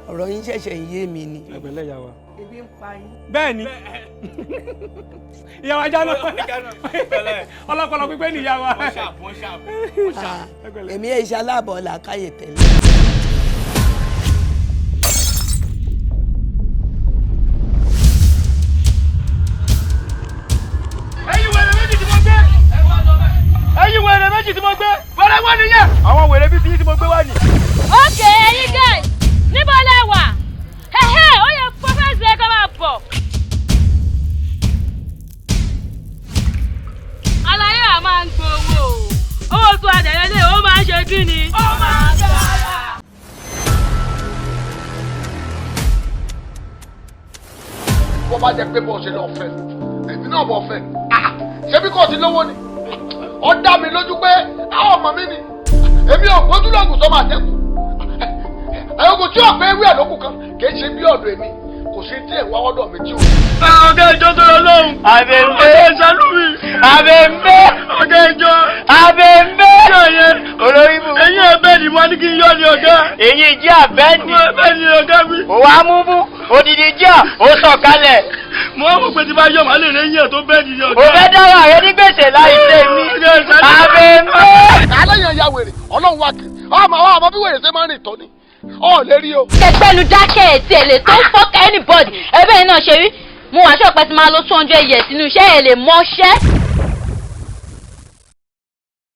ọ̀rọ̀ yín ṣẹ̀ṣẹ̀ ń yé mi ni. ẹgbẹ̀lẹ́ ìyá wa. ebi ń pa yín. bẹ́ẹ̀ ni ìyá wa jáná ọlọ́pọlọ pípé ni ìyá wa. èmi ẹ̀ ṣe aláàbọ̀ làákàyè tẹ̀lé. ẹ̀yin wèrè méjì tí mo gbé wèrè wọ́n nìyẹn àwọn wèrè bíi tí mo gbé wá ní. ókè ẹ̀yin guys níbo lẹ wà ó yẹ pọfẹsì ẹ ká máa bọ̀. aláyé à máa ń gbowó owó tó àjẹyẹlé ó máa ń ṣe kí ni. ó máa ń dára. bó bá jẹ́ pé bó ṣe lọ fẹ́ èmi náà bọ̀ fẹ́ ṣebí kò ti lówó ni ó dá mi lójú pé àwọn ọmọ mi ni èmi ò gbójúlọ́gùn tó máa dẹ́kun ẹ̀yọ́gùn tí ọ̀pẹ ewé àlòkù kan kì í ṣe bí ọ̀dọ̀ èmi kò sí tí ẹ̀ wá ọ̀dọ̀ mi tí ò. ọ̀gá ìjọ tó lọ lọ́hùn. àbẹ̀mbẹ́ ọ̀gá ìṣàlù mi. àbẹ̀mbẹ́ ọ̀gá ìjọ. àbẹ̀mbẹ́ ọ̀yẹ́ olórí mu. eyín ẹ̀bẹ́ ni wọ́n ní kí n yọ ní ọ̀gá. eyín jẹ́ àbẹ́ni. ẹ̀bẹ́ ni ọ̀gá mi. ó wá mú mú odidi jẹ́ ó sọ̀kalẹ̀. mo wá mọ̀ pé tí bá yọ̀ máa lè rẹ́ yín ẹ̀ tó bẹ́ẹ̀ ni ọ̀gá. òfé dáwà rẹ ní gbèsè láì ṣe mí. àbẹ̀mbẹ́. alẹ́ yẹn ya wèrè ọlọ́run wá kí ọmọ bí wèrè ṣe máa ń rìn tọ́ ni ọ lè rí o. kẹgbẹ́nu dákẹ́ ètí èlé tó ń fọ́k anybody ẹbẹ́ yìí náà ṣe rí mo wà ṣọ́ọ̀pẹ́ tí máa lọ 200 years nínú iṣẹ́ ẹ̀ lè mọ́ṣẹ́.